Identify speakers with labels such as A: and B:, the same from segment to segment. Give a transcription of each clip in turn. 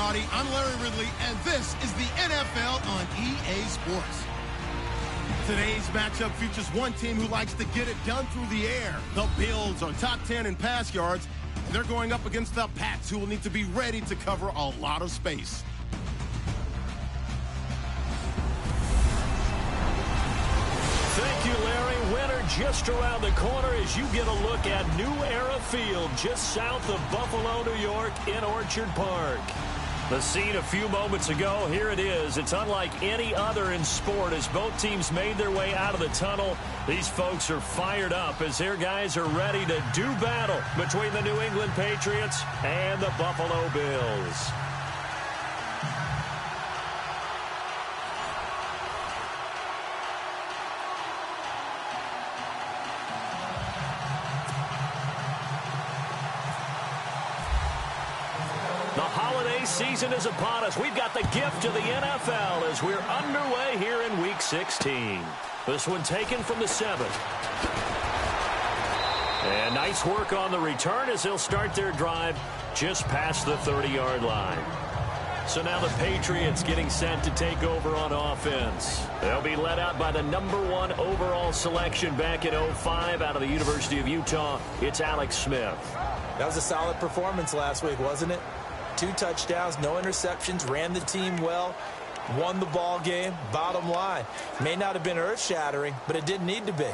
A: everybody. I'm Larry Ridley, and this is the NFL on EA Sports. Today's matchup features one team who likes to get it done through the air. The Bills are top 10 in pass yards, and they're going up against the Pats, who will need to be ready to cover a lot of space.
B: Thank you, Larry. Winter just around the corner as you get a look at New Era Field just south of Buffalo, New York in Orchard Park. The scene a few moments ago, here it is. It's unlike any other in sport as both teams made their way out of the tunnel. These folks are fired up as their guys are ready to do battle between the New England Patriots and the Buffalo Bills. The holiday season is upon us. We've got the gift of the NFL as we're underway here in Week 16. This one taken from the 7th. And nice work on the return as they'll start their drive just past the 30-yard line. So now the Patriots getting set to take over on offense. They'll be led out by the #1 overall selection back in 2005 out of the University of Utah. It's Alex Smith.
C: That was a solid performance last week, wasn't it? 2 touchdowns, no interceptions, ran the team well, won the ball game. Bottom line, may not have been earth-shattering, but it didn't need to be.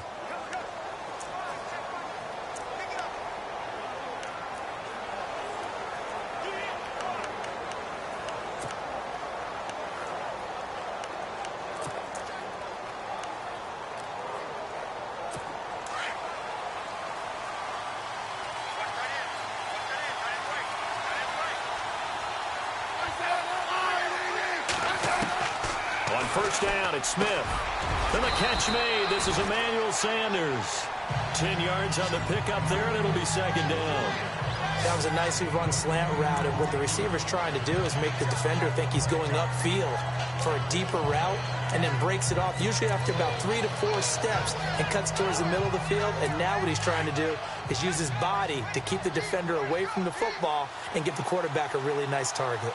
B: First down, it's Smith. Then the catch made. This is Emmanuel Sanders. 10 yards on the pickup there, and it'll be second down.
C: That was a nicely run slant route, and what the receiver's trying to do is make the defender think he's going upfield for a deeper route, and then breaks it off, usually after about 3 to 4 steps, and cuts towards the middle of the field. And now what he's trying to do is use his body to keep the defender away from the football and give the quarterback a really nice target.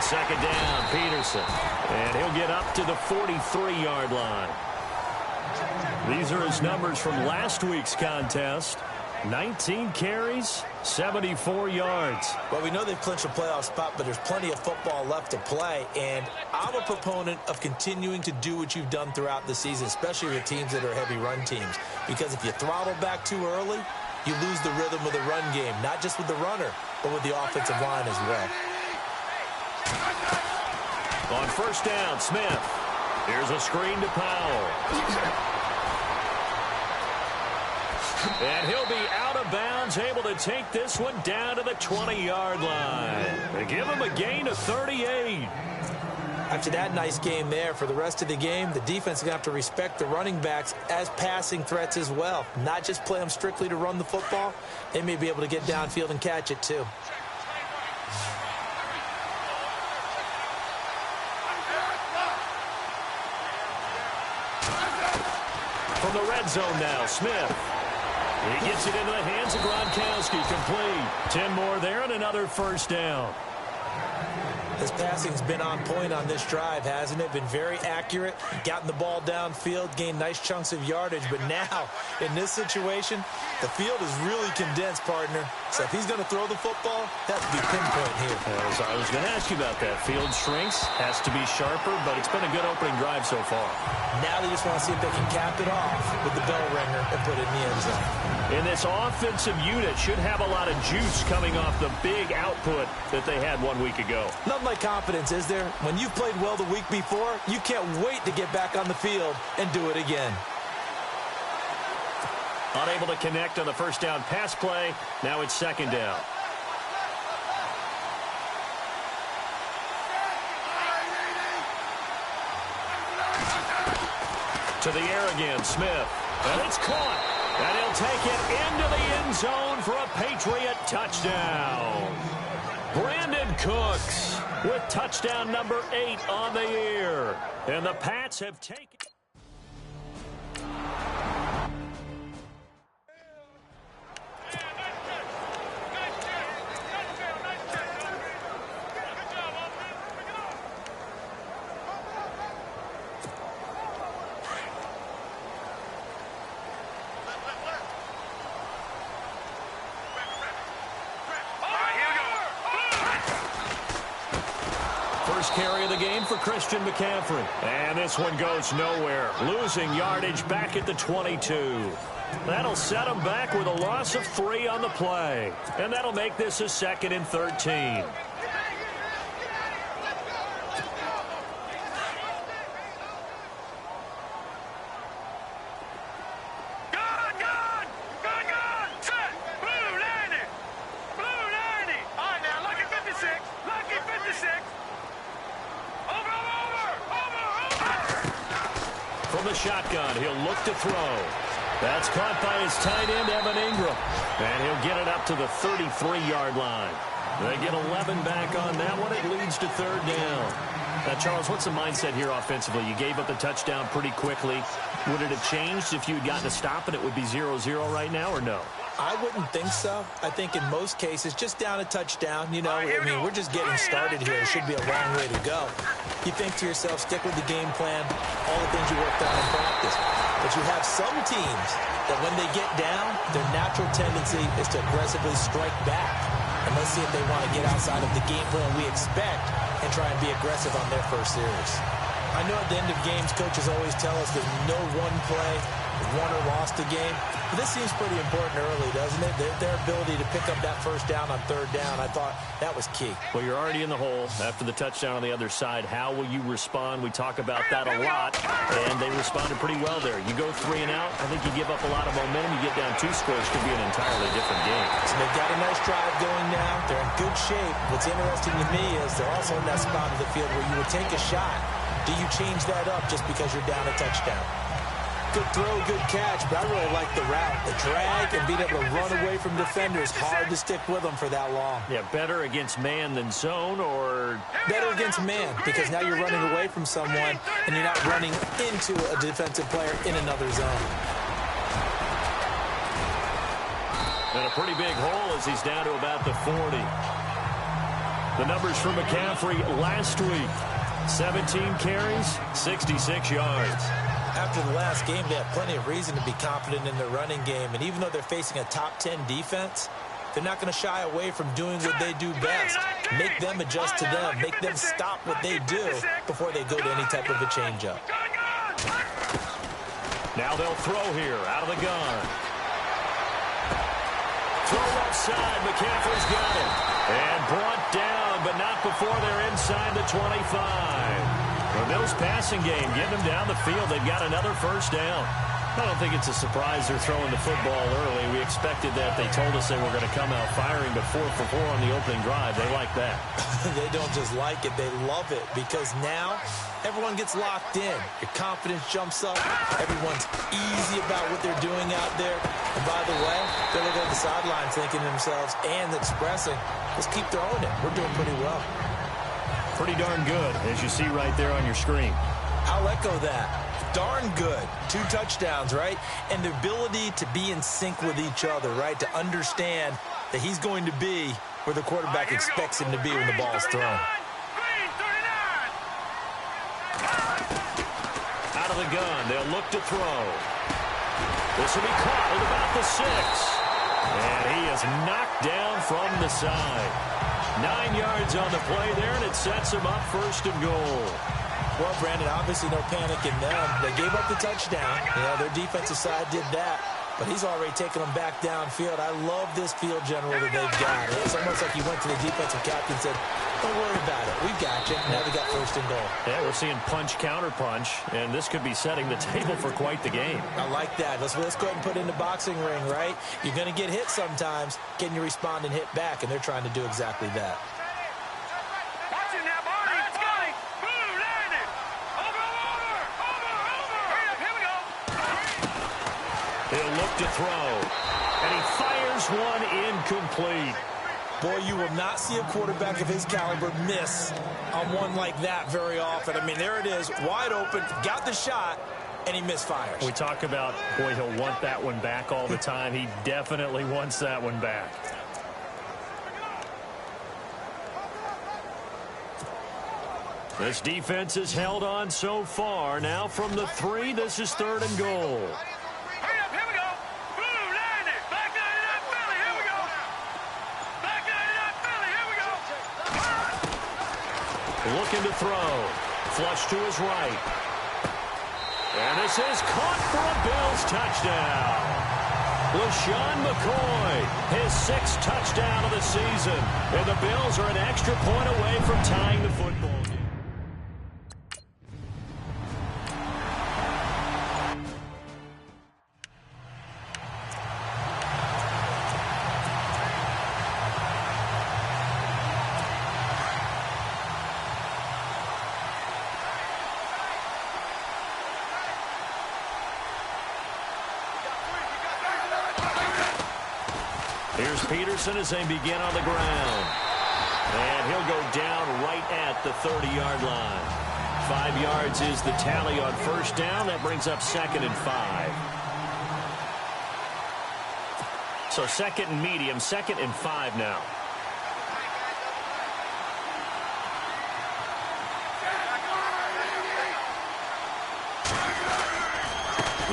B: Second down, Peterson. And he'll get up to the 43-yard line. These are his numbers from last week's contest. 19 carries, 74 yards.
C: Well, we know they've clinched a playoff spot, but there's plenty of football left to play. And I'm a proponent of continuing to do what you've done throughout the season, especially with teams that are heavy run teams. Because if you throttle back too early, you lose the rhythm of the run game, not just with the runner, but with the offensive line as well.
B: On first down, Smith. Here's a screen to Powell. And he'll be out of bounds, able to take this one down to the 20-yard line. They give him a gain of 38.
C: After that nice game there, for the rest of the game, the defense is going to have to respect the running backs as passing threats as well. Not just play them strictly to run the football. They may be able to get downfield and catch it too.
B: From the red zone now, Smith. He gets it into the hands of Gronkowski, complete. 10 more there and another first down.
C: His passing's been on point on this drive, hasn't it? Been very accurate, gotten the ball downfield, gained nice chunks of yardage. But now, in this situation, the field is really condensed, partner. So if he's going to throw the football, that has to be pinpoint here.
B: As I was going to ask you about that. Field shrinks, has to be sharper, but it's been a good opening drive so far.
C: Now they just want to see if they can cap it off with the bell ringer and put it in the end zone.
B: And this offensive unit should have a lot of juice coming off the big output that they had 1 week ago.
C: Nothing like confidence, is there? When you've played well the week before, you can't wait to get back on the field and do it again.
B: Unable to connect on the first down pass play. Now it's second down. To the air again, Smith. And it's caught. And he'll take it into the end zone for a Patriot touchdown. Brandon Cooks with touchdown number 8 on the year. And the Pats have taken... first carry of the game for Christian McCaffrey. And this one goes nowhere. Losing yardage back at the 22. That'll set him back with a loss of 3 on the play. And that'll make this a 2nd and 13. From the shotgun, he'll look to throw. That's caught by his tight end, Evan Ingram. And he'll get it up to the 33-yard line. They get 11 back on that one. It leads to 3rd down. Now, Charles, what's the mindset here offensively? You gave up the touchdown pretty quickly. Would it have changed if you had gotten a stop and it would be 0-0 right now, or no?
C: I wouldn't think so. I think in most cases, just down a touchdown, you know, I mean, we're just getting started here. It should be a long way to go. You think to yourself, stick with the game plan, all the things you worked on in practice. But you have some teams that when they get down, their natural tendency is to aggressively strike back. And let's see if they want to get outside of the game plan we expect and try and be aggressive on their first series. I know at the end of games, coaches always tell us there's no one play, won or lost a game. But this seems pretty important early, doesn't it? Their ability to pick up that first down on 3rd down, I thought that was key.
B: Well, you're already in the hole after the touchdown on the other side. How will you respond? We talk about that a lot, and they responded pretty well there. You go 3 and out, I think you give up a lot of momentum. You get down 2 scores, could be an entirely different game.
C: So they've got a nice drive going now. They're in good shape. What's interesting to me is they're also in that spot of the field where you would take a shot. Do you change that up just because you're down a touchdown? Good throw, good catch, but I really like the route. The drag and being able to run away from defenders. Hard to stick with them for that long.
B: Yeah, better against man than zone, or?
C: Better against man, because now you're running away from someone and you're not running into a defensive player in another zone.
B: And a pretty big hole as he's down to about the 40. The numbers for McCaffrey last week. 17 carries, 66 yards.
C: After the last game, they have plenty of reason to be confident in their running game. And even though they're facing a top 10 defense, they're not going to shy away from doing what they do best. Make them adjust to them. Make them stop what they do before they go to any type of a changeup.
B: Now they'll throw here out of the gun. Throw left side. McCaffrey's got it. And brought down, but not before they're inside the 25. The Bills' passing game, getting them down the field. They've got another first down. I don't think it's a surprise they're throwing the football early. We expected that. They told us they were going to come out firing, but 4 for 4 on the opening drive. They like that.
C: They don't just like it. They love it, because now everyone gets locked in. Your confidence jumps up. Everyone's easy about what they're doing out there. And by the way, they're looking at the sidelines thinking to themselves and expressing, let's keep throwing it. We're doing pretty well.
B: Pretty darn good, as you see right there on your screen.
C: I'll echo that. Darn good. 2 touchdowns, right? And the ability to be in sync with each other, right? To understand that he's going to be where the quarterback expects him to be when the ball's thrown.
B: Out of the gun, they'll look to throw. This will be caught at about the 6. And he is knocked down from the side. 9 yards on the play there, and it sets him up 1st and goal.
C: Well, Brandon, obviously no panic in them. They gave up the touchdown. You know, their defensive side did that. But he's already taken them back downfield. I love this field general that they've got. It's almost like he went to the defensive captain and said, don't worry about it. We've got you. Now we got 1st and goal.
B: Yeah, we're seeing punch, counter punch, and this could be setting the table for quite the game.
C: I like that. Let's go ahead and put it in the boxing ring, right? You're going to get hit sometimes. Can you respond and hit back? And they're trying to do exactly that.
B: He'll look to throw, and he fires one incomplete.
C: Boy, you will not see a quarterback of his caliber miss on one like that very often. I mean, there it is, wide open, got the shot, and he misfires.
B: We talk about, boy, he'll want that one back all the time. He definitely wants that one back. This defense has held on so far. Now from the 3, this is 3rd and goal. Looking to throw. Flush to his right. And this is caught for a Bills touchdown. LaShawn McCoy, his 6th touchdown of the season. And the Bills are an extra point away from tying the football game. Here's Peterson as they begin on the ground. And he'll go down right at the 30-yard line. 5 yards is the tally on first down. That brings up 2nd and 5. So 2nd and medium, 2nd and 5 now.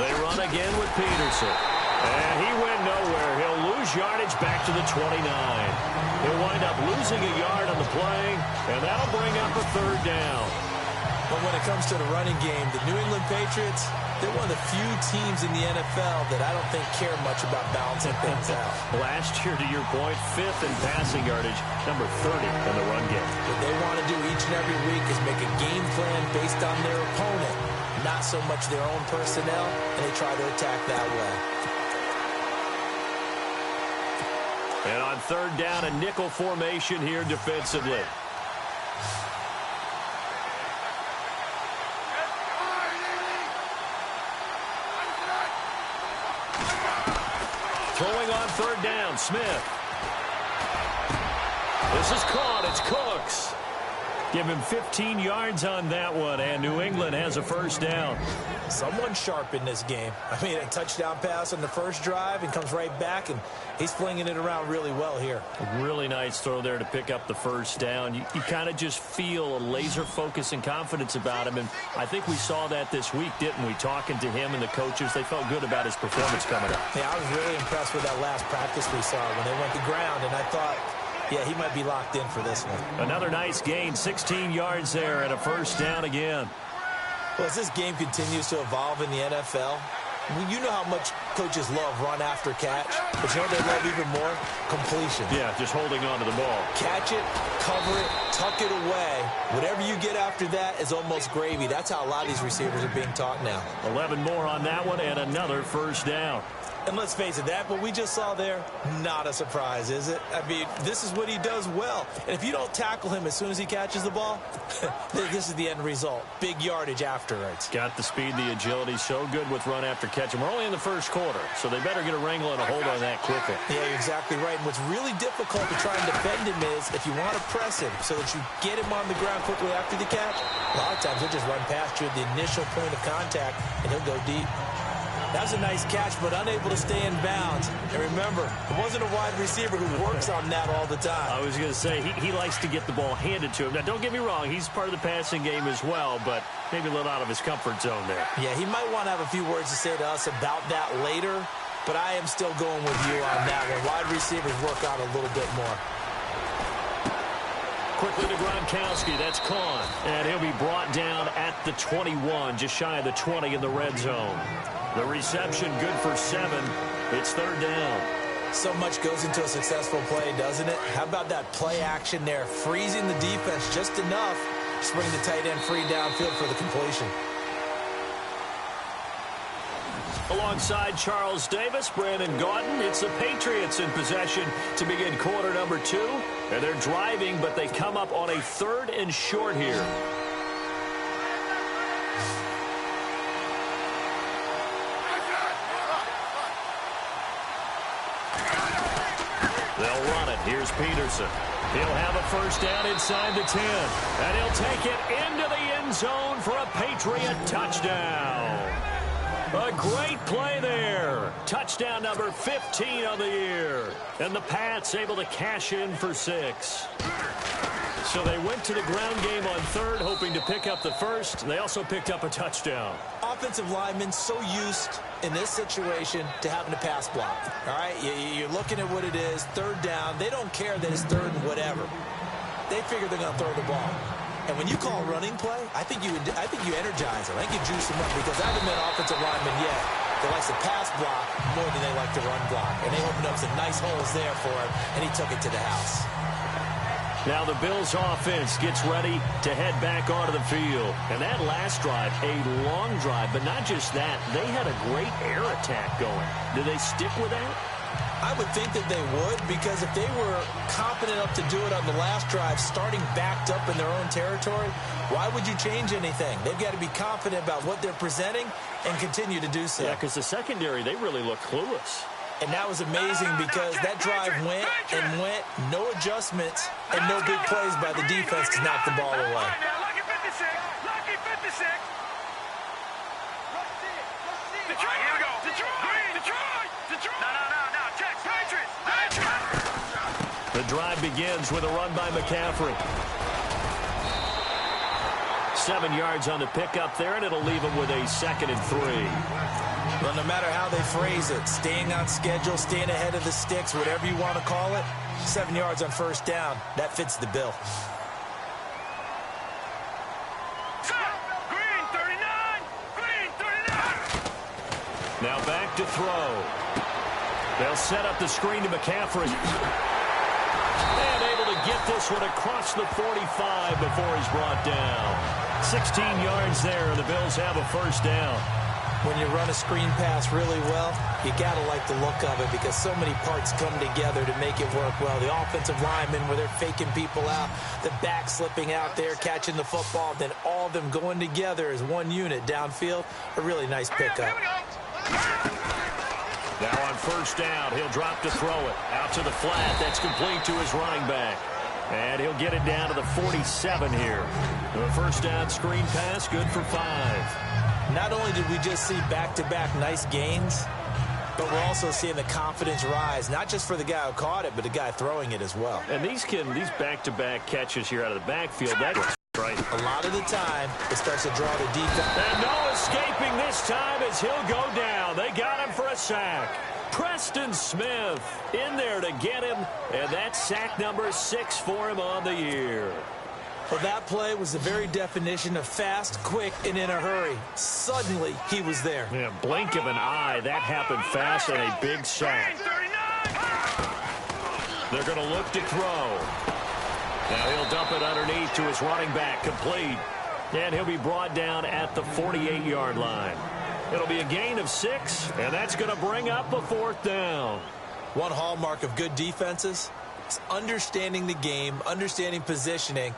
B: They run again with Peterson. And he went nowhere. He'll lose yardage back to the 29. He'll wind up losing a yard on the play, and that'll bring up a 3rd down.
C: But when it comes to the running game, the New England Patriots, they're one of the few teams in the NFL that I don't think care much about balancing things out.
B: Last year, to your point, 5th in passing yardage, number 30 in the run game.
C: What they want to do each and every week is make a game plan based on their opponent, not so much their own personnel, and they try to attack that way.
B: And on 3rd down, a nickel formation here defensively. Throwing on 3rd down, Smith. This is caught. It's Cooks. Give him 15 yards on that one, and New England has a 1st down.
C: Someone sharp in this game. I mean, a touchdown pass on the first drive and comes right back, and he's flinging it around really well here.
B: A really nice throw there to pick up the 1st down. You kind of just feel a laser focus and confidence about him, and I think we saw that this week, didn't we? Talking to him and the coaches, they felt good about his performance coming up.
C: Yeah, I was really impressed with that last practice we saw when they went to ground, and I thought, yeah, he might be locked in for this one.
B: Another nice gain, 16 yards there, and a 1st down again.
C: Well, as this game continues to evolve in the NFL, you know how much coaches love run after catch, but you know what they love even more? Completion.
B: Yeah, just holding on to the ball.
C: Catch it, cover it, tuck it away. Whatever you get after that is almost gravy. That's how a lot of these receivers are being taught now.
B: 11 more on that one, and another 1st down.
C: And let's face it, that what we just saw there, not a surprise, is it? I mean, this is what he does well. And if you don't tackle him as soon as he catches the ball, this is the end result. Big yardage afterwards.
B: Got the speed, the agility, so good with run after catch. And we're only in the 1st quarter, so they better get a wrangle and a hold on that quickly.
C: Yeah, you're exactly right. And what's really difficult to try and defend him is if you want to press him so that you get him on the ground quickly after the catch, a lot of times he'll just run past you at the initial point of contact, and he'll go deep. That was a nice catch, but unable to stay in bounds. And remember, it wasn't a wide receiver who works on that all the time.
B: I was going to say, he likes to get the ball handed to him. Now, don't get me wrong, he's part of the passing game as well, but maybe a little out of his comfort zone there.
C: Yeah, he might want to have a few words to say to us about that later, but I am still going with you on that one. Wide receivers work out a little bit more.
B: Quickly to Gronkowski, that's Kahn. And he'll be brought down at the 21, just shy of the 20 in the red zone. The reception good for 7. It's 3rd down.
C: So much goes into a successful play, doesn't it? How about that play action there? Freezing the defense just enough to bring the tight end free downfield for the completion.
B: Alongside Charles Davis, Brandon Gaudin, it's the Patriots in possession to begin quarter number 2. And they're driving, but they come up on a 3rd and short here. They'll run it. Here's Peterson. He'll have a 1st down inside the 10. And he'll take it into the end zone for a Patriot touchdown. A great play there. Touchdown number 15 of the year. And the Pats able to cash in for 6. So they went to the ground game on 3rd, hoping to pick up the 1st. They also picked up a touchdown.
C: Offensive linemen so used in this situation to having to pass block. All right, you're looking at what it is, 3rd down. They don't care that it's 3rd and whatever. They figure they're going to throw the ball. And when you call running play, I think you energize them. I think you juice them up because I haven't met an offensive lineman yet that likes to pass block more than they like to run block. And they opened up some nice holes there for him, and he took it to the house.
B: Now the Bills offense gets ready to head back onto the field. And that last drive, a long drive, but not just that. They had a great air attack going. Do they stick with that?
C: I would think that they would, because if they were confident enough to do it on the last drive, starting backed up in their own territory, why would you change anything? They've got to be confident about what they're presenting and continue to do so.
B: Yeah, because the secondary, they really look clueless.
C: And that was amazing because that drive went and went, no adjustments, and no big plays by the defense to knock the ball away.
D: Lucky 56. Lucky 56. Detroit, here we go. Detroit. No. Check. Patriots.
B: The drive begins with a run by McCaffrey. 7 yards on the pickup there, and it'll leave him with a 2nd and 3.
C: Well, no matter how they phrase it, staying on schedule, staying ahead of the sticks, whatever you want to call it, 7 yards on first down, that fits the bill.
D: Green 39.
B: Now back to throw. They'll set up the screen to McCaffrey. And able to get this one across the 45 before he's brought down. 16 yards there, and the Bills have a first down.
C: When you run a screen pass really well, you got to like the look of it because so many parts come together to make it work well. The offensive linemen, where they're faking people out, the back slipping out there, catching the football, then all of them going together as one unit downfield. A really nice pickup.
B: Now on first down, he'll drop to throw it. Out to the flat. That's complete to his running back. And he'll get it down to the 47 here. The first down screen pass, good for 5.
C: Not only did we just see back-to-back nice gains, but we're also seeing the confidence rise, not just for the guy who caught it, but the guy throwing it as well.
B: And these back-to-back catches here out of the backfield, that was right.
C: A lot of the time, it starts to draw the defense.
B: And no escaping this time as he'll go down. They got him for a sack. Preston Smith in there to get him, and that's sack number 6 for him on the year.
C: Well, that play was the very definition of fast, quick, and in a hurry. Suddenly, he was there.
B: Yeah, blink of an eye. That happened fast and a big sack. They're going to look to throw. Now he'll dump it underneath to his running back, complete. And he'll be brought down at the 48-yard line. It'll be a gain of 6, and that's going to bring up a 4th down.
C: One hallmark of good defenses is understanding the game, understanding positioning,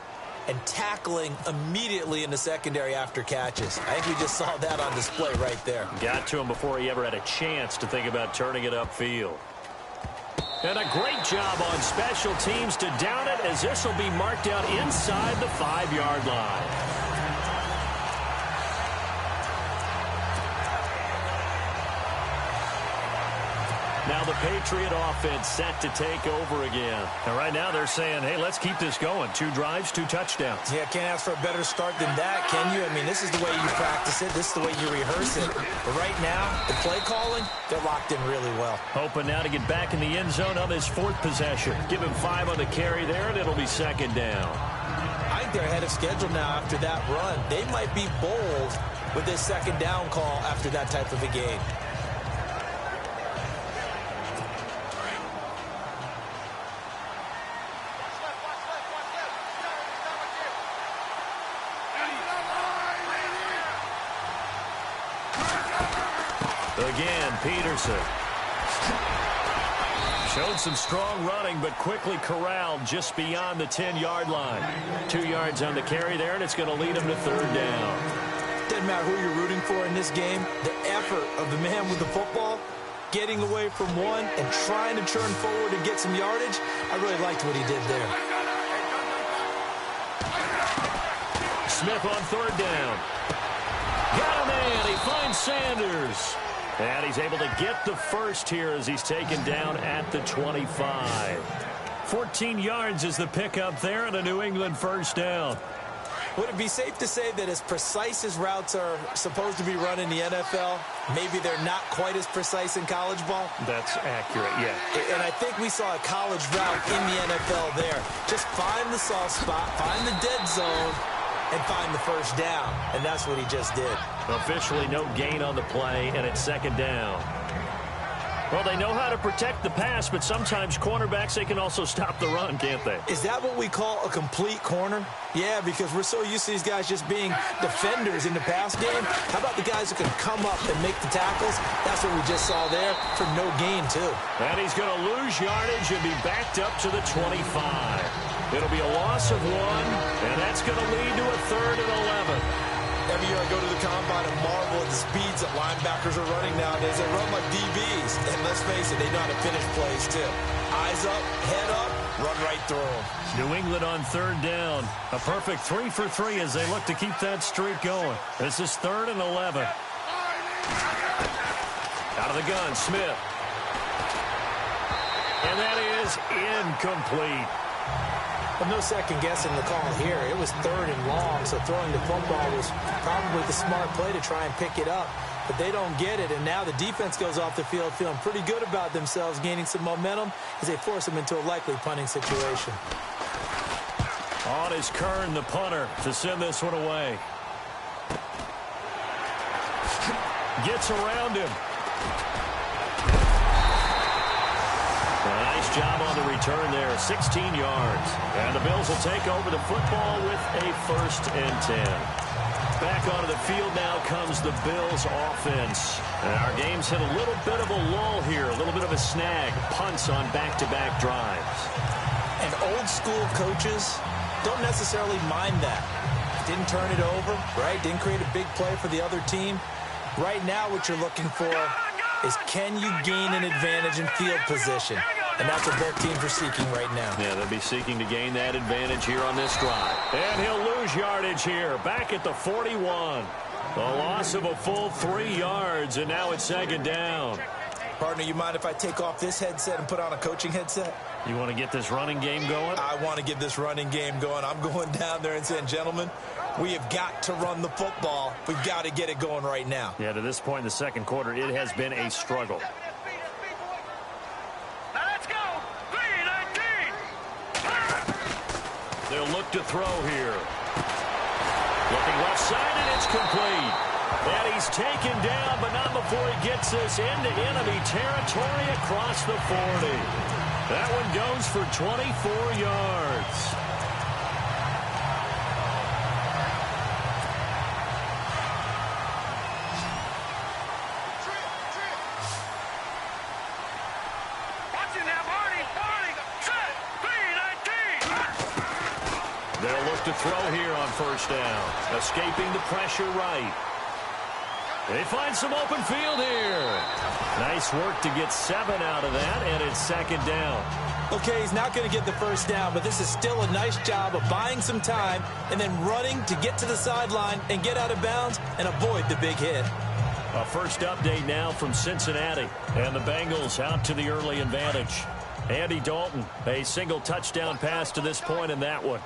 C: and tackling immediately in the secondary after catches. I think we just saw that on display right there.
B: Got to him before he ever had a chance to think about turning it upfield. And a great job on special teams to down it, as this will be marked out inside the 5-yard line. Now the Patriot offense set to take over again. And right now they're saying, hey, let's keep this going. 2 drives, 2 touchdowns.
C: Yeah, can't ask for a better start than that, can you? I mean, this is the way you practice it. This is the way you rehearse it. But right now, the play calling, they're locked in really well.
B: Hoping now to get back in the end zone on his 4th possession. Give him 5 on the carry there, and it'll be 2nd down.
C: I think they're ahead of schedule now after that run. They might be bold with this 2nd down call after that type of a game.
B: Again, Peterson. Showed some strong running, but quickly corralled just beyond the 10-yard line. 2 yards on the carry there, and it's going to lead him to 3rd down.
C: Doesn't matter who you're rooting for in this game. The effort of the man with the football, getting away from one and trying to turn forward and get some yardage, I really liked what he did there.
B: Smith on 3rd down. Got a man. He finds Sanders. And he's able to get the 1st here as he's taken down at the 25. 14 yards is the pickup there, and a New England 1st down.
C: Would it be safe to say that as precise as routes are supposed to be run in the NFL, maybe they're not quite as precise in college ball?
B: That's accurate, yeah.
C: And I think we saw a college route in the NFL there. Just find the soft spot, find the dead zone, and find the first down. And that's what he just did.
B: Officially no gain on the play, and it's second down. Well, they know how to protect the pass, but sometimes cornerbacks, they can also stop the run, can't they?
C: Is that what we call a complete corner? Yeah, because we're so used to these guys just being defenders in the pass game. How about the guys who can come up and make the tackles? That's what we just saw there for no gain, too.
B: And he's going to lose yardage and be backed up to the 25. It'll be a loss of 1, and that's going to lead to a 3rd and 11.
C: Every year I go to the combine and marvel at the speeds that linebackers are running nowadays. They run like DBs. And let's face it, they know how to finish plays, too. Eyes up, head up, run right through them.
B: New England on 3rd down. A perfect 3 for 3 as they look to keep that streak going. This is 3rd and 11. Out of the gun, Smith. And that is incomplete.
C: Well, no second guessing the call here. It was 3rd and long, so throwing the football was probably the smart play to try and pick it up. But they don't get it, and now the defense goes off the field feeling pretty good about themselves, gaining some momentum as they force them into a likely punting situation.
B: On is Kern, the punter, to send this one away. Gets around him. Nice job on the return there, 16 yards. And the Bills will take over the football with a 1st and 10. Back onto the field now comes the Bills offense. And our game's hit a little bit of a lull here, a little bit of a snag. Punts on back-to-back drives.
C: And old school coaches don't necessarily mind that. Didn't turn it over, right? Didn't create a big play for the other team. Right now what you're looking for is can you gain an advantage in field position? And that's what both teams are seeking right now.
B: Yeah, they'll be seeking to gain that advantage here on this drive. And he'll lose yardage here, back at the 41. The loss of a full 3 yards, and now it's 2nd down.
C: Partner, you mind if I take off this headset and put on a coaching headset?
B: You want to get this running game going?
C: I want to get this running game going. I'm going down there and saying, gentlemen, we have got to run the football. We've got to get it going right now.
B: Yeah, to this point in the second quarter, it has been a struggle.
D: Now let's go. 3-19.
B: They'll look to throw here. Looking left side, and it's complete. And he's taken down, but not before he gets this into enemy territory across the 40. That one goes for 24 yards. They'll look to throw here on 1st down. Escaping the pressure right. They find some open field here. Nice work to get 7 out of that, and it's 2nd down.
C: Okay, he's not going to get the 1st down, but this is still a nice job of buying some time and then running to get to the sideline and get out of bounds and avoid the big hit.
B: A first update now from Cincinnati, and the Bengals out to the early advantage. Andy Dalton, a single touchdown pass to this point in that one.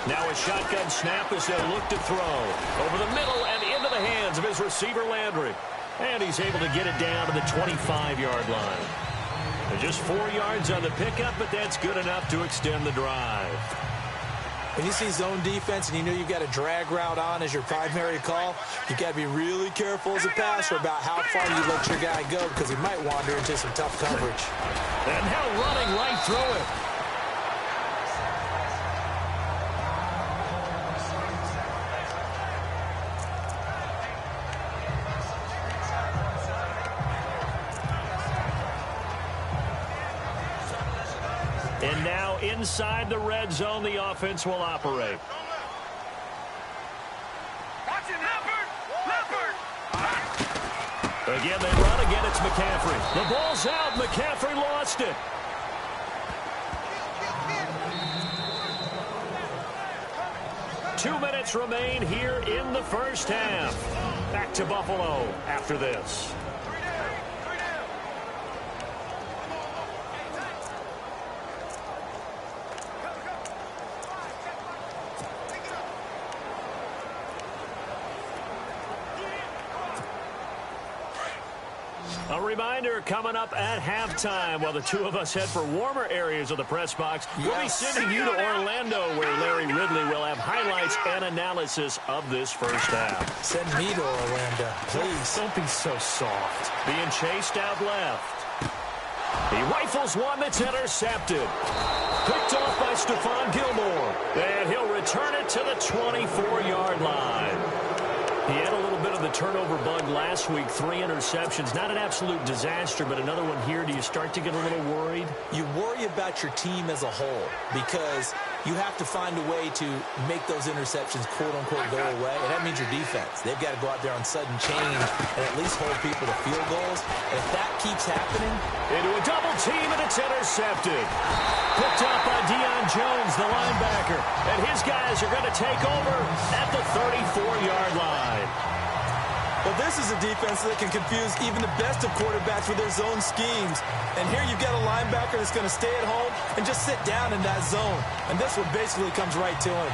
B: Now a shotgun snap as they look to throw. Over the middle and into the hands of his receiver, Landry. And he's able to get it down to the 25-yard line. Just 4 yards on the pickup, but that's good enough to extend the drive.
C: When you see zone defense and you know you've got a drag route on as your primary call, you've got to be really careful as a passer about how far you let your guy go because he might wander into some tough coverage.
B: And now running right through it. And now inside the red zone, the offense will operate.
D: Watch it, Leopard!
B: Again, they run. Again, it's McCaffrey. The ball's out. McCaffrey lost it. Two minutes remain here in the first half. Back to Buffalo after this. A A reminder, coming up at halftime, while the two of us head for warmer areas of the press box, we'll be sending you to Orlando, where Larry Ridley will have highlights and analysis of this first half.
C: Send me to Orlando, please.
B: Don't be so soft. Being chased out left. He rifles one that's intercepted. Picked off by Stephon Gilmore. And he'll return it to the 24-yard line. He had a little bit of the turnover bug last week, 3 interceptions. Not an absolute disaster, but another one here. Do you start to get a little worried?
C: You worry about your team as a whole because you have to find a way to make those interceptions, quote-unquote, go away. And that means your defense. They've got to go out there on sudden change and at least hold people to field goals. And if that keeps happening...
B: Into a double team, and it's intercepted. Picked up by Deion Jones, the linebacker. And his guys are going to take over at the 34-yard line.
C: Well, this is a defense that can confuse even the best of quarterbacks with their zone schemes. And here you've got a linebacker that's going to stay at home and just sit down in that zone. And this one basically comes right to him.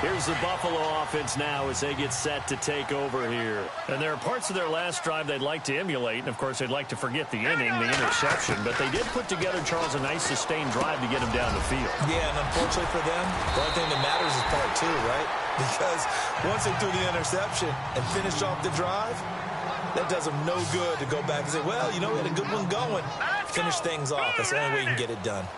B: Here's the Buffalo offense now as they get set to take over here. And there are parts of their last drive they'd like to emulate. And, of course, they'd like to forget the inning, the interception. But they did put together, Charles, a nice sustained drive to get him down the field.
C: Yeah, and unfortunately for them, the only thing that matters is part 2, right? Because once they threw the interception and finished off the drive, that does them no good to go back and say, well, you know, we had a good one going. Finish things off. That's the only way you can get it done.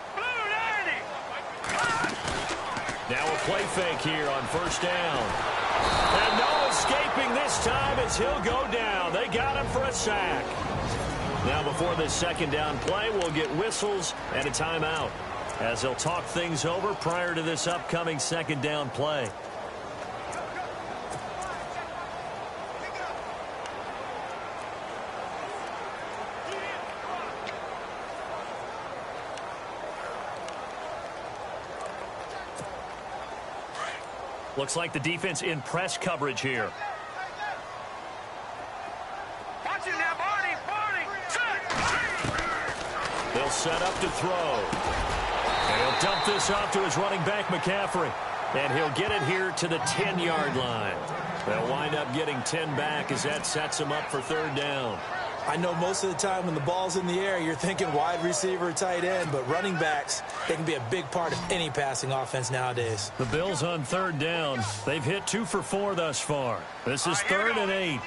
B: Now a play fake here on first down. And no escaping this time as he'll go down. They got him for a sack. Now before this second down play, we'll get whistles and a timeout as they'll talk things over prior to this upcoming second down play. Looks like the defense in press coverage here.
D: Watch it now, Barney.
B: They'll set up to throw. And he'll dump this off to his running back, McCaffrey. And he'll get it here to the 10-yard line. They'll wind up getting 10 back as that sets him up for third down.
C: I know most of the time when the ball's in the air, you're thinking wide receiver, tight end, but running backs, they can be a big part of any passing offense nowadays.
B: The Bills on third down. They've hit 2 for 4 thus far. This is 3rd and 8.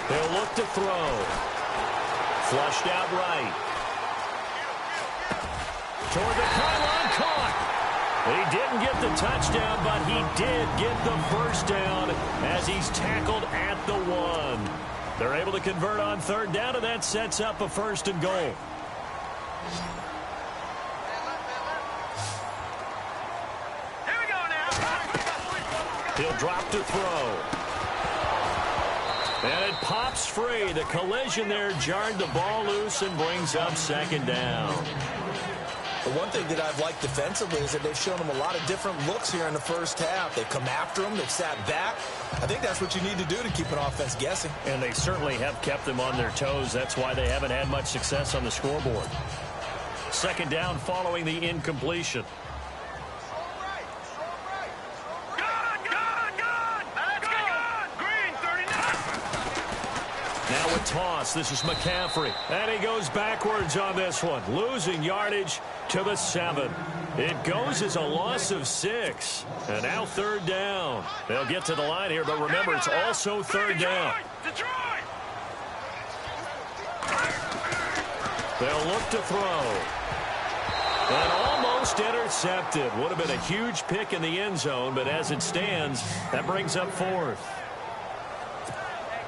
B: They'll look to throw. Flushed out right. Toward the pylon, caught. He didn't get the touchdown, but he did get the first down as he's tackled at the 1. They're able to convert on third down, and that sets up a 1st and goal.
D: Here we go now.
B: He'll drop to throw. And it pops free. The collision there jarred the ball loose and brings up second down.
C: The one thing that I've liked defensively is that they've shown them a lot of different looks here in the first half. They've come after them. They've sat back. I think that's what you need to do to keep an offense guessing.
B: And they certainly have kept them on their toes. That's why they haven't had much success on the scoreboard. Second down following the incompletion. Now a toss. This is McCaffrey. And he goes backwards on this one. Losing yardage to the 7. It goes as a loss of 6. And now third down. They'll get to the line here, but remember, it's also third down. They'll look to throw. And almost intercepted. Would have been a huge pick in the end zone, but as it stands, that brings up 4th.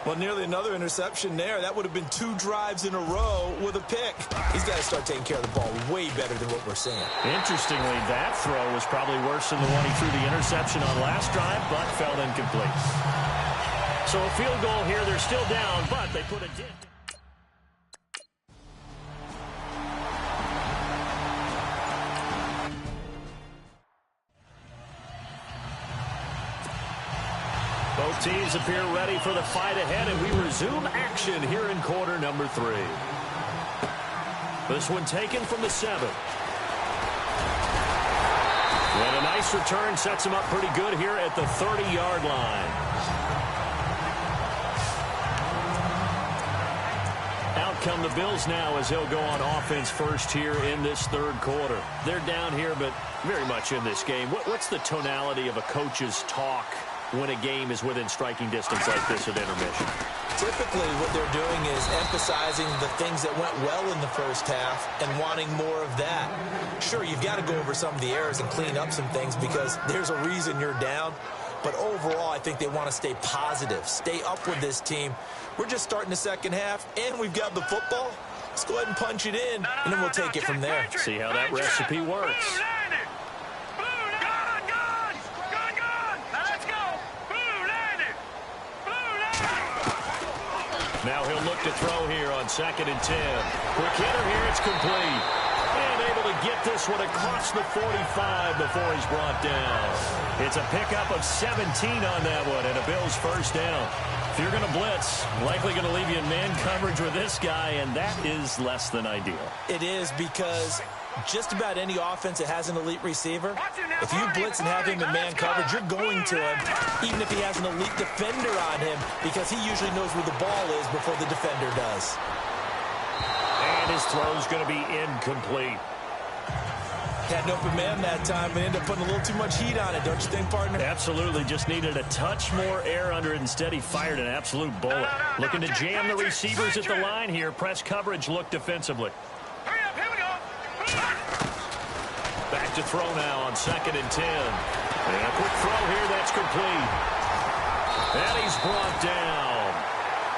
C: Well, nearly another interception there. That would have been 2 drives in a row with a pick. He's got to start taking care of the ball way better than what we're seeing.
B: Interestingly, that throw was probably worse than the one he threw the interception on last drive, but fell incomplete. So a field goal here. They're still down, but they put a dent. Both teams appear ready for the fight ahead, and we resume action here in quarter number 3. This one taken from the 7. And a nice return sets him up pretty good here at the 30-yard line. come the Bills now as they'll go on offense first here in this third quarter. They're down here, but very much in this game. What's the tonality of a coach's talk when a game is within striking distance like this at intermission?
C: Typically, what they're doing is emphasizing the things that went well in the first half and wanting more of that. Sure, you've got to go over some of the errors and clean up some things because there's a reason you're down. But overall, I think they want to stay positive, stay up with this team. We're just starting the second half, and we've got the football. Let's go ahead and punch it in, and then we'll take it from there.
B: See how that recipe works. Now he'll look to throw here on 2nd and 10. Quick hitter here, it's complete. And able to get this one across the 45 before he's brought down. It's a pickup of 17 on that one and a Bills first down. If you're going to blitz, likely going to leave you in man coverage with this guy, and that is less than ideal.
C: It is because just about any offense that has an elite receiver, if you blitz and have him in man coverage, you're going to him, even if he has an elite defender on him, because he usually knows where the ball is before the defender does.
B: And his throw's going to be incomplete.
C: Had an open man that time, but ended up putting a little too much heat on it, don't you think, partner?
B: Absolutely. Just needed a touch more air under it. Instead, he fired an absolute bullet. Looking to jam the receivers at the line here. Press coverage look defensively. Back to throw now on 2nd and 10. And a quick throw here, that's complete. And he's brought down.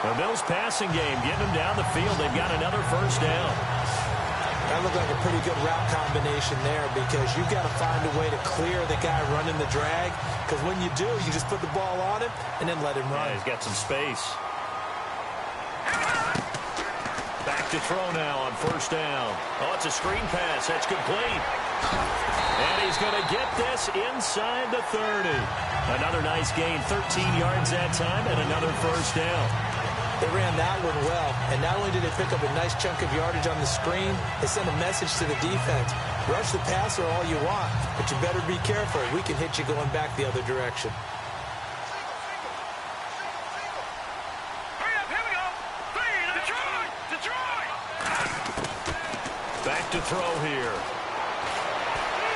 B: The Bills passing game, getting him down the field. They've got another first down.
C: That looked like a pretty good route combination there because you've got to find a way to clear the guy running the drag, because when you do, you just put the ball on him and then let him run.
B: Yeah, he's got some space. Back to throw now on first down. Oh, it's a screen pass. That's complete. And he's going to get this inside the 30. Another nice gain, 13 yards that time, and another first down.
C: They ran that one well, and not only did they pick up a nice chunk of yardage on the screen, they sent a message to the defense. Rush the passer all you want, but you better be careful. We can hit you going back the other direction.
B: Back to throw here.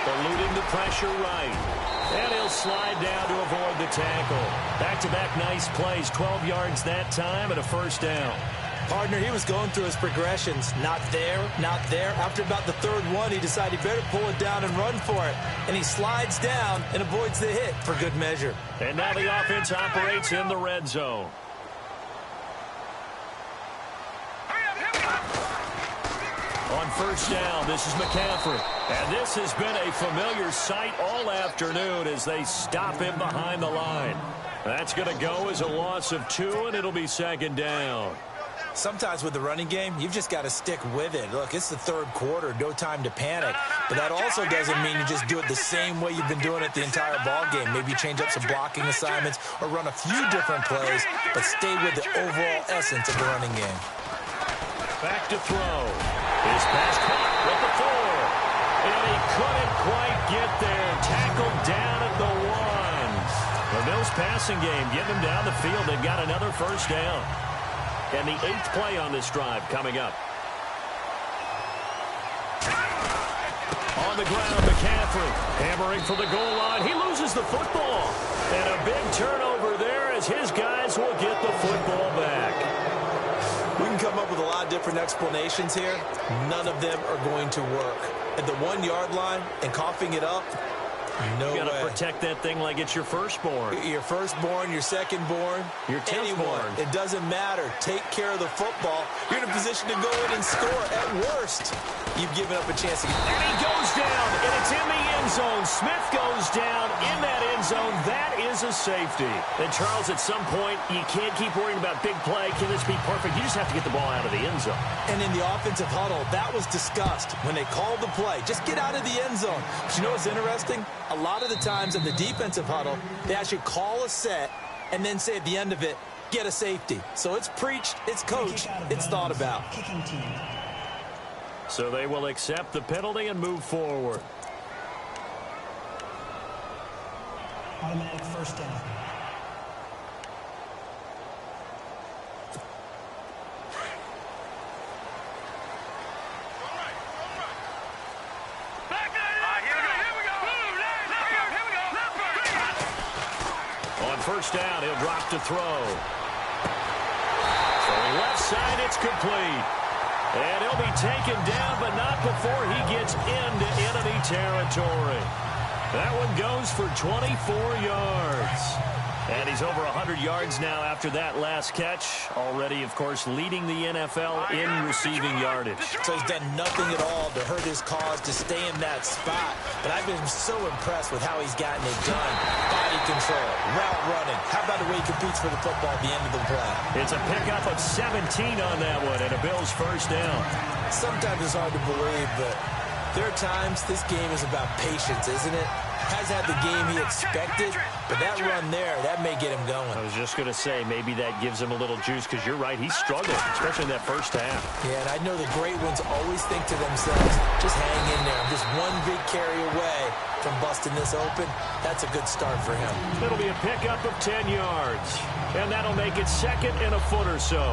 B: Eluding the pressure right. And he'll slide down to avoid the tackle. Back-to-back nice plays. 12 yards that time and a first down.
C: Partner, he was going through his progressions. Not there, not there. After about the third one, he decided he better pull it down and run for it. And he slides down and avoids the hit for good measure.
B: And now the offense operates in the red zone. On first down, this is McCaffrey. And this has been a familiar sight all afternoon as they stop him behind the line. That's going to go as a loss of 2, and it'll be 2nd down.
C: Sometimes with the running game, you've just got to stick with it. Look, it's the third quarter, no time to panic. But that also doesn't mean you just do it the same way you've been doing it the entire ball game. Maybe you change up some blocking assignments or run a few different plays, but stay with the overall essence of the running game.
B: Back to throw. His pass caught with the 4. And he couldn't quite get there. Tackled down at the 1. The Bills passing game, getting them down the field. They've got another first down. And the 8th play on this drive coming up. On the ground, McCaffrey hammering for the goal line. He loses the football. And a big turnover there as his guys will get the football back.
C: We can come up with a lot of different explanations here. None of them are going to work. At the 1-yard line and coughing it up, no way.
B: You got to protect that thing like it's your firstborn.
C: Your firstborn, your secondborn,
B: your 10th born.
C: It doesn't matter. Take care of the football. You're in a position to go in and score. At worst, you've given up a chance to get.
B: And he goes down, and it's in the end zone. Smith goes down in that end zone. That is a safety. And Charles, at some point, you can't keep worrying about big play. Can this be perfect? You just have to get the ball out of the end zone.
C: And in the offensive huddle, that was discussed when they called the play. Just get out of the end zone. But you know what's interesting? A lot of the times in the defensive huddle, they actually call a set and then say at the end of it, get a safety. So it's preached, it's coached, it's thought about.
B: So they will accept the penalty and move forward.
E: Automatic first down.
B: first down. He'll drop to throw. Throwing left side, it's complete. And he'll be taken down, but not before he gets into enemy territory. That one goes for 24 yards. And he's over 100 yards now after that last catch. Already, of course, leading the NFL in receiving yardage.
C: So he's done nothing at all to hurt his cause to stay in that spot. But I've been so impressed with how he's gotten it done. Body control, route running. How about the way he competes for the football at the end of the play?
B: It's a pickup of 17 on that one, and a Bills first down.
C: Sometimes it's hard to believe, but there are times this game is about patience, isn't it? Has had the game he expected, but that run there, that may get him going.
B: I was just going to say, maybe that gives him a little juice, because you're right, he struggled, especially in that first half.
C: Yeah, and I know the great ones always think to themselves, just hang in there. I'm just one big carry away from busting this open. That's a good start for him.
B: It'll be a pickup of 10 yards, and that'll make it second and a foot or so.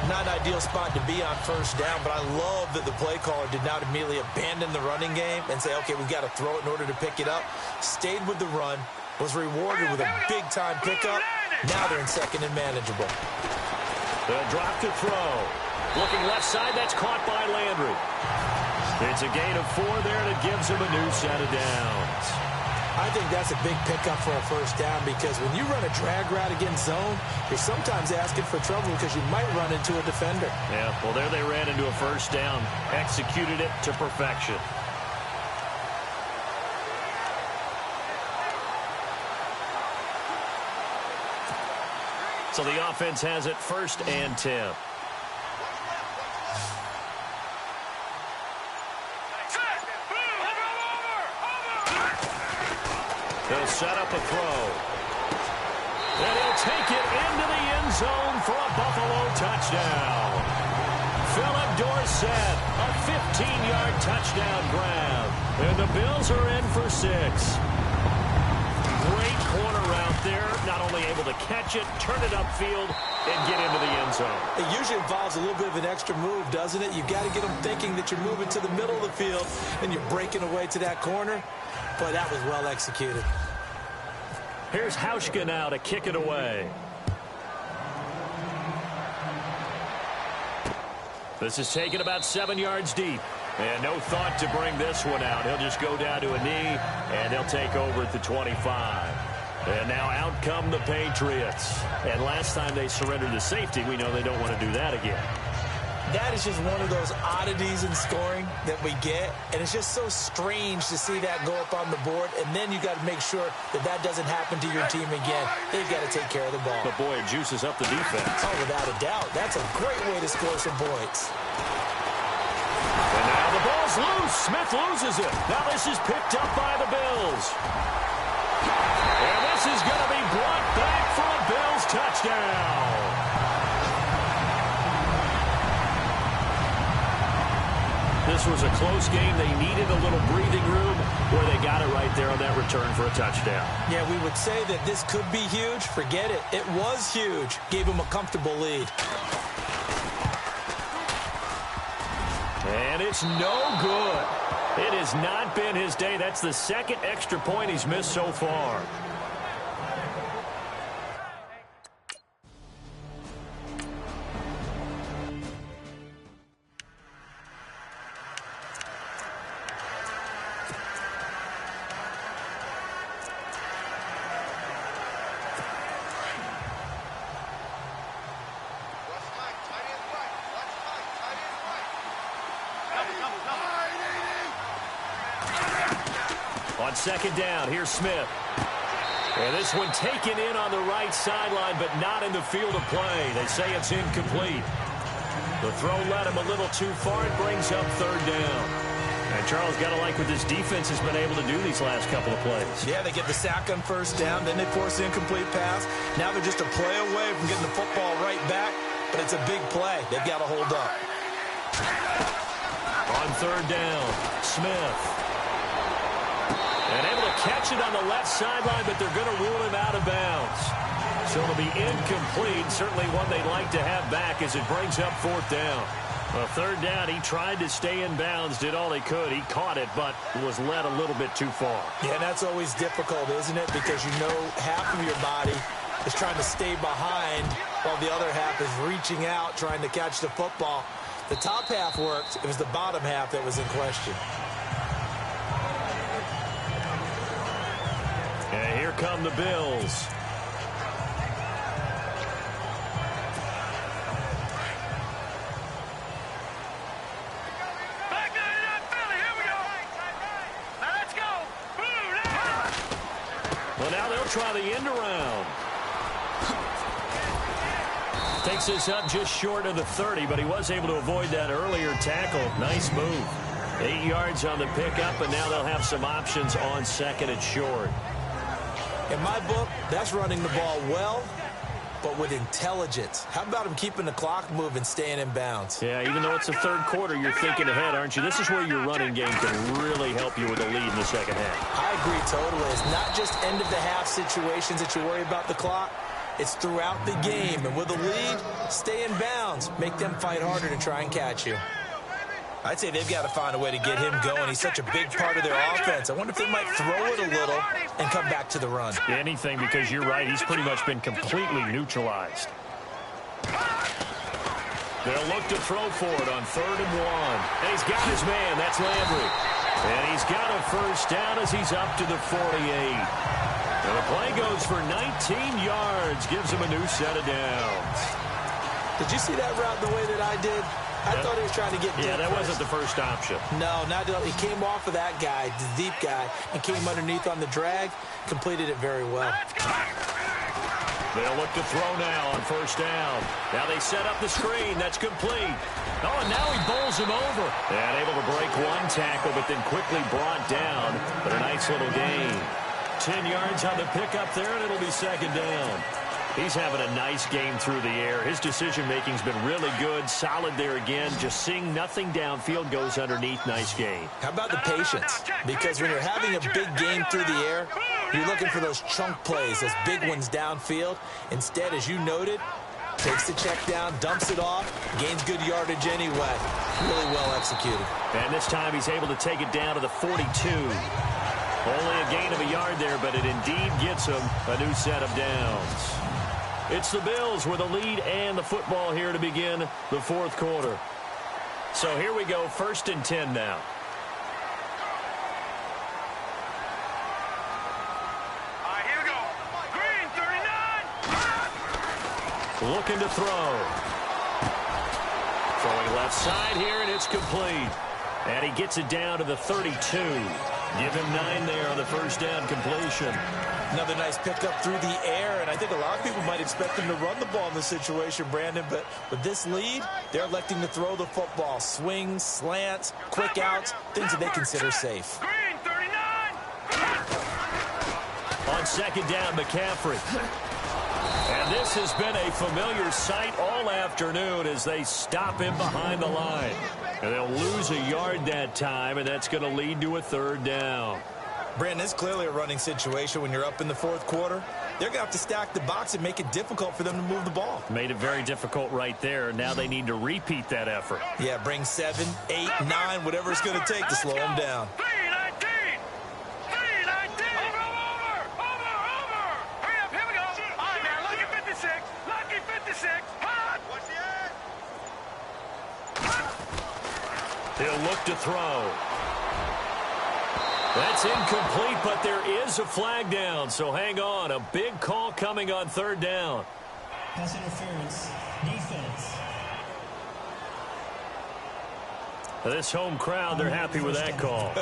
C: Not an ideal spot to be on first down, but I love that the play caller did not immediately abandon the running game and say, okay, we've got to throw it in order to pick it up. Stayed with the run, was rewarded with a big-time pickup. Now they're in second and manageable.
B: They'll drop to throw. Looking left side, that's caught by Landry. It's a gain of 4 there, and it gives him a new set of downs.
C: I think that's a big pickup for a first down because when you run a drag route against zone, you're sometimes asking for trouble because you might run into a defender.
B: Yeah, well, there they ran into a first down. Executed it to perfection. So the offense has it first and 10. They'll set up a throw. And he'll take it into the end zone for a Buffalo touchdown. Philip Dorsett, a 15-yard touchdown grab. And the Bills are in for 6. Great corner route there. Not only able to catch it, turn it upfield, and get into the end zone.
C: It usually involves a little bit of an extra move, doesn't it? You've got to get them thinking that you're moving to the middle of the field and you're breaking away to that corner. Boy, that was well executed.
B: Here's Hauschka now to kick it away. This is taken about 7 yards deep. And no thought to bring this one out. He'll just go down to a knee, and they'll take over at the 25. And now out come the Patriots. And last time they surrendered to safety, we know they don't want to do that again.
C: That is just one of those oddities in scoring that we get, and it's just so strange to see that go up on the board, and then you got to make sure that that doesn't happen to your team again. They've got to take care of the ball.
B: But boy, it juices up the defense.
C: Oh, without a doubt. That's a great way to score some points.
B: And now the ball's loose. Smith loses it. Now this is picked up by the Bills. And this is going to be brought back for a Bills touchdown. This was a close game. They needed a little breathing room where they got it right there on that return for a touchdown.
C: Yeah, we would say that this could be huge. Forget it. It was huge. Gave them a comfortable lead.
B: And it's no good. It has not been his day. That's the second extra point he's missed so far. On second down, here's Smith. And this one taken in on the right sideline, but not in the field of play. They say it's incomplete. The throw led him a little too far. It brings up third down. And Charles, got to like what this defense has been able to do these last couple of plays.
C: Yeah, they get the sack on first down, then they force the incomplete pass. Now they're just a play away from getting the football right back, but it's a big play. They've got to hold up.
B: On third down, Smith. And able to catch it on the left sideline, but they're going to rule him out of bounds. So it'll be incomplete. Certainly one they'd like to have back as it brings up fourth down. Well, third down, he tried to stay in bounds, did all he could. He caught it, but was led a little bit too far.
C: Yeah, and that's always difficult, isn't it? Because you know half of your body is trying to stay behind while the other half is reaching out, trying to catch the football. The top half worked. It was the bottom half that was in question.
B: And here come the Bills. Well, now they'll try the end around. Takes this up just short of the 30, but he was able to avoid that earlier tackle. Nice move. 8 yards on the pickup, and now they'll have some options on second and short.
C: In my book, that's running the ball well, but with intelligence. How about him keeping the clock moving, staying in bounds?
B: Yeah, even though it's the third quarter, you're thinking ahead, aren't you? This is where your running game can really help you with a lead in the second half.
C: I agree totally. It's not just end-of-the-half situations that you worry about the clock. It's throughout the game. And with a lead, stay in bounds. Make them fight harder to try and catch you. I'd say they've got to find a way to get him going. He's such a big part of their offense. I wonder if they might throw it a little and come back to the run.
B: Anything, because you're right. He's pretty much been completely neutralized. They'll look to throw for it on 3rd and 1. And he's got his man. That's Landry. And he's got a first down as he's up to the 48. And the play goes for 19 yards. Gives him a new set of downs.
C: Did you see that route the way that I did? I thought he was trying to get deep.
B: Yeah, that
C: first.
B: wasn't the first option.
C: No, he came off of that guy, the deep guy, and came underneath on the drag, completed it very well.
B: They'll look to throw now on 1st down. Now they set up the screen. That's complete. Oh, and now he bowls him over. And able to break one tackle, but then quickly brought down. But a nice little gain. 10 yards on the pickup there, and it'll be 2nd down. He's having a nice game through the air. His decision-making's been really good. Solid there again. Just seeing nothing downfield, goes underneath. Nice gain.
C: How about the patience? Because when you're having a big game through the air, you're looking for those chunk plays, those big ones downfield. Instead, as you noted, takes the check down, dumps it off, gains good yardage anyway. Really well executed.
B: And this time he's able to take it down to the 42. Only a gain of a yard there, but it indeed gets him a new set of downs. It's the Bills with a lead and the football here to begin the 4th quarter. So here we go, 1st and 10 now.
D: All right, here we go. Green, 39.
B: Looking to throw. Throwing left side here, and it's complete. And he gets it down to the 32. Give him 9 there on the 1st down completion.
C: Another nice pickup through the air, and I think a lot of people might expect him to run the ball in this situation, Brandon, but with this lead, they're electing to throw the football. Swings, slants, quick outs, things that they consider safe.
D: Green, 39.
B: On 2nd down, McCaffrey. And this has been a familiar sight all afternoon as they stop him behind the line. And they'll lose a yard that time, and that's going to lead to a 3rd down.
C: Brandon, it's clearly a running situation when you're up in the 4th quarter. They're going to have to stack the box and make it difficult for them to move the ball.
B: Made it very difficult right there. Now they need to repeat that effort.
C: Yeah, bring 7, 8, 9, whatever it's going to take to slow them down.
D: 319. 319. Over. Hurry up, here we go. All right, man, lucky 56. Lucky 56. Hot. What's the end?
B: He'll look to throw. That's incomplete, but there is a flag down, so hang on. A big call coming on 3rd down.
E: Pass interference. Defense.
B: This home crowd, they're happy with that call.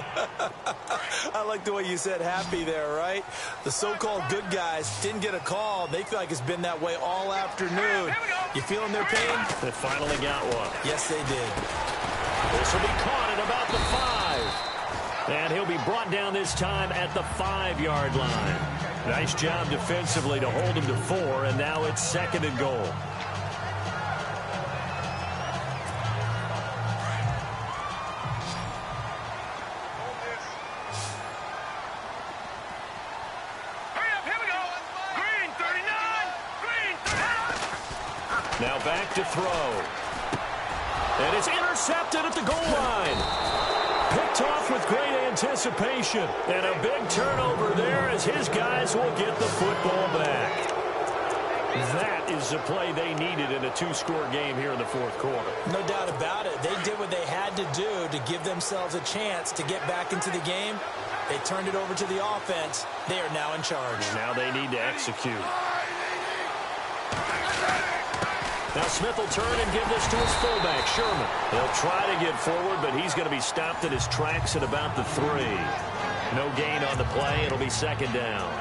C: I like the way you said happy there, right? The so-called good guys didn't get a call. They feel like it's been that way all afternoon. You feeling their pain?
B: They finally got one.
C: Yes, they did.
B: This will be caught at about the 5. And he'll be brought down this time at the 5-yard line. Nice job defensively to hold him to 4, and now it's 2nd and goal.
D: Hurry up, here we go. Green, 39. Green, 39.
B: Now back to throw. And it's intercepted at the goal line. Picked off with great anticipation. And a big turnover there as his guys will get the football back. That is the play they needed in a two-score game here in the fourth quarter.
C: No doubt about it. They did what they had to do to give themselves a chance to get back into the game. They turned it over to the offense. They are now in charge.
B: Now they need to execute. Now Smith will turn and give this to his fullback, Sherman. He'll try to get forward, but he's going to be stopped in his tracks at about the 3. No gain on the play. It'll be second down.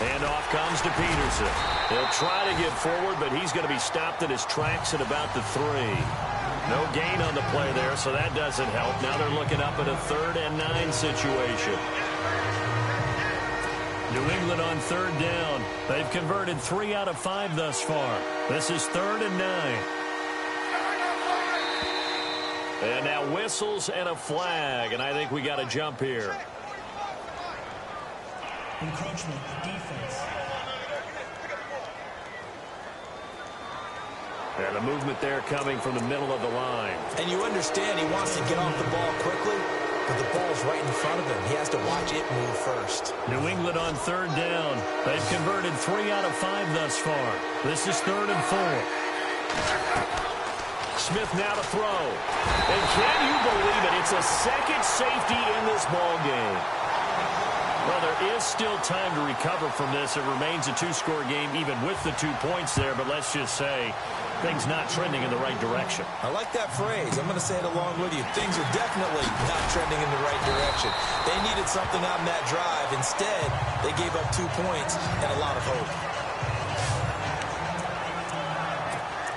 B: Handoff comes to Peterson. He'll try to get forward, but he's going to be stopped in his tracks at about the 3. No gain on the play there, so that doesn't help. Now they're looking up at a 3rd and 9 situation. New England on 3rd down. They've converted 3 out of 5 thus far. This is 3rd and 9. And now whistles and a flag, and I think we got a jump here.
E: Encroachment, defense.
B: And the movement there coming from the middle of the line.
C: And you understand he wants to get off the ball quickly, but the ball's right in front of him. He has to watch it move first.
B: New England on 3rd down. They've converted 3 out of 5 thus far. This is 3rd and 4. Smith now to throw. And can you believe it? It's a second safety in this ball game. Well, there is still time to recover from this. It remains a two-score game even with the 2 points there, but let's just say things not trending in the right direction.
C: I like that phrase. I'm going to say it along with you. Things are definitely not trending in the right direction. They needed something on that drive. Instead, they gave up 2 points and a lot of hope.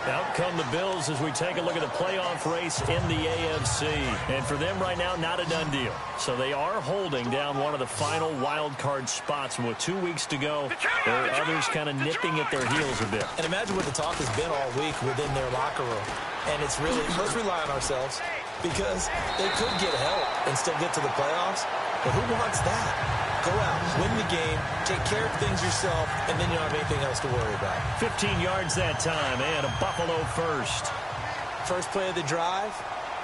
B: Out come the Bills as we take a look at the playoff race in the AFC. And for them right now, not a done deal. So they are holding down one of the final wild card spots. And with 2 weeks to go, there are others kind of nipping at their heels a bit.
C: And imagine what the talk has been all week within their locker room. And it's really, let's rely on ourselves, because they could get help and still get to the playoffs. But who wants that? Go out, win the game, take care of things yourself, and then you don't have anything else to worry about.
B: 15 yards that time, and a Buffalo first.
C: First play of the drive,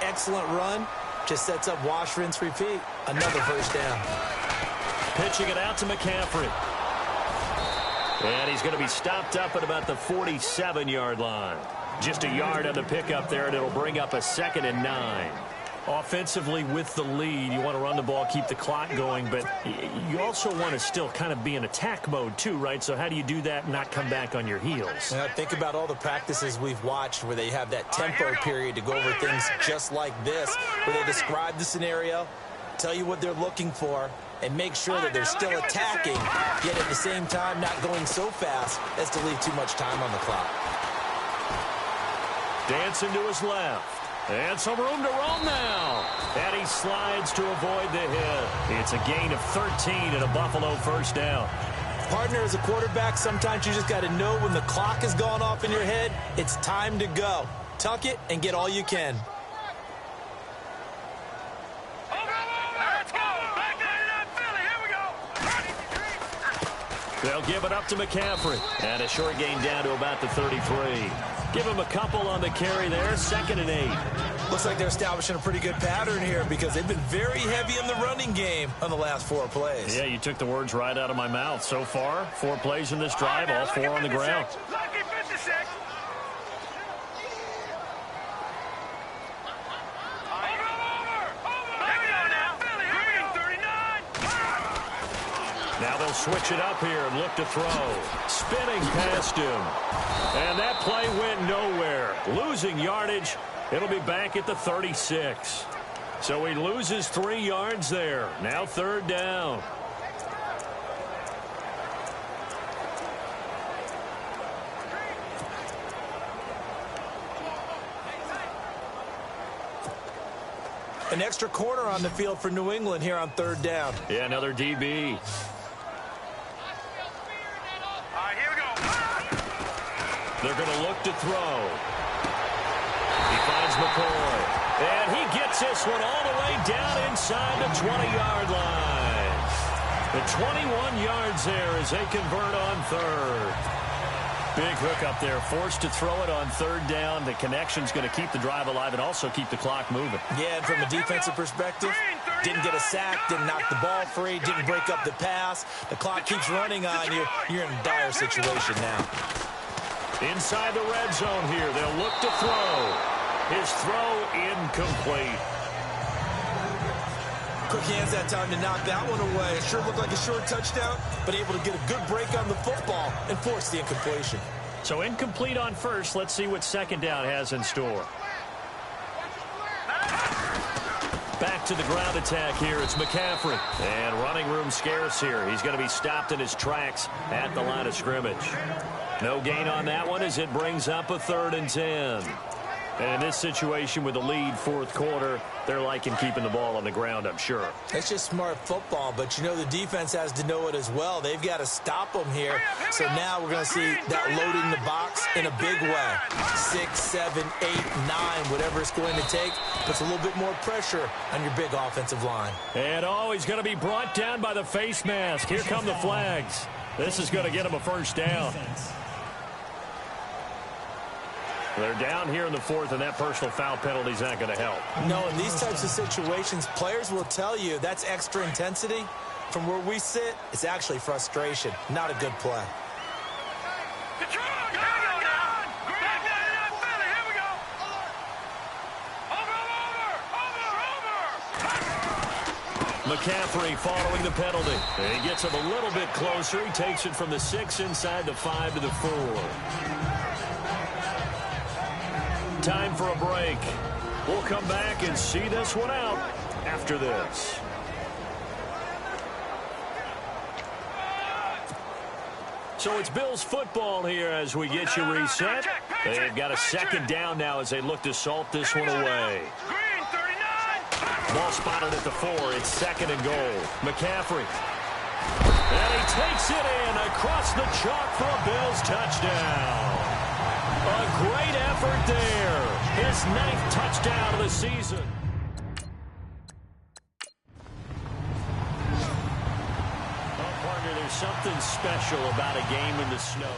C: excellent run, just sets up wash, rinse, repeat. Another first down.
B: Pitching it out to McCaffrey. And he's going to be stopped up at about the 47-yard line. Just a yard on the pickup there, and it'll bring up a 2nd and 9. Offensively with the lead, you want to run the ball, keep the clock going, but you also want to still kind of be in attack mode too, right? So how do you do that and not come back on your heels?
C: Now, think about all the practices we've watched where they have that tempo period to go over things just like this, where they describe the scenario, tell you what they're looking for, and make sure that they're still attacking, yet at the same time not going so fast as to leave too much time on the clock.
B: Dancing to his left. And some room to roam now. And he slides to avoid the hit. It's a gain of 13 and a Buffalo first down.
C: Partner, as a quarterback, sometimes you just got to know when the clock has gone off in your head, it's time to go. Tuck it and get all you can.
B: They'll give it up to McCaffrey. And a short gain down to about the 33. Give him a couple on the carry there. 2nd and 8.
C: Looks like they're establishing a pretty good pattern here because they've been very heavy in the running game on the last 4 plays.
B: Yeah, you took the words right out of my mouth. So far, 4 plays in this drive, all 4 on the ground.
D: Lucky 56.
B: Now they'll switch it up here and look to throw. Spinning past him. And that play went nowhere. Losing yardage. It'll be back at the 36. So he loses 3 yards there. Now 3rd down.
C: An extra corner on the field for New England here on 3rd down.
B: Yeah, another DB. They're going to look to throw. He finds McCoy. And he gets this one all the way down inside the 20-yard line. The 21 yards there as they convert on third. Big hook up there, forced to throw it on third down. The connection's going to keep the drive alive and also keep the clock moving.
C: Yeah, and from a defensive perspective, didn't get a sack, didn't knock the ball free, didn't break up the pass. The clock keeps running on you. You're in a dire situation now.
B: Inside the red zone here, they'll look to throw. His throw incomplete.
C: Quick hands that time to knock that one away. It sure looked like a short touchdown, but able to get a good break on the football and force the incompletion.
B: So incomplete on first. Let's see what second down has in store. Back to the ground attack here. It's McCaffrey. And running room scarce here. He's going to be stopped in his tracks at the line of scrimmage. No gain on that one as it brings up a 3rd and 10. And in this situation with the lead fourth quarter, they're liking keeping the ball on the ground, I'm sure.
C: It's just smart football, but you know the defense has to know it as well. They've got to stop them here. So now we're going to see that loading the box in a big way. 6, 7, 8, 9, whatever it's going to take, puts a little bit more pressure on your big offensive line.
B: And he's going to be brought down by the face mask. Here come the flags. This is going to get him a first down. They're down here in the fourth, and that personal foul penalty is not going to help.
C: No, in these types of situations, players will tell you that's extra intensity. From where we sit, it's actually frustration, not a good play.
B: McCaffrey following the penalty. And he gets him a little bit closer. He takes it from the 6 inside the 5 to the 4. Time for a break. We'll come back and see this one out after this. So it's Bills football here as we get you reset. They've got a second down now as they look to salt this one away. Ball spotted at the 4. It's 2nd and goal. McCaffrey. And he takes it in across the chalk for a Bills touchdown. A great effort there. His 9th touchdown of the season. Oh, partner, there's something special about a game in the snow.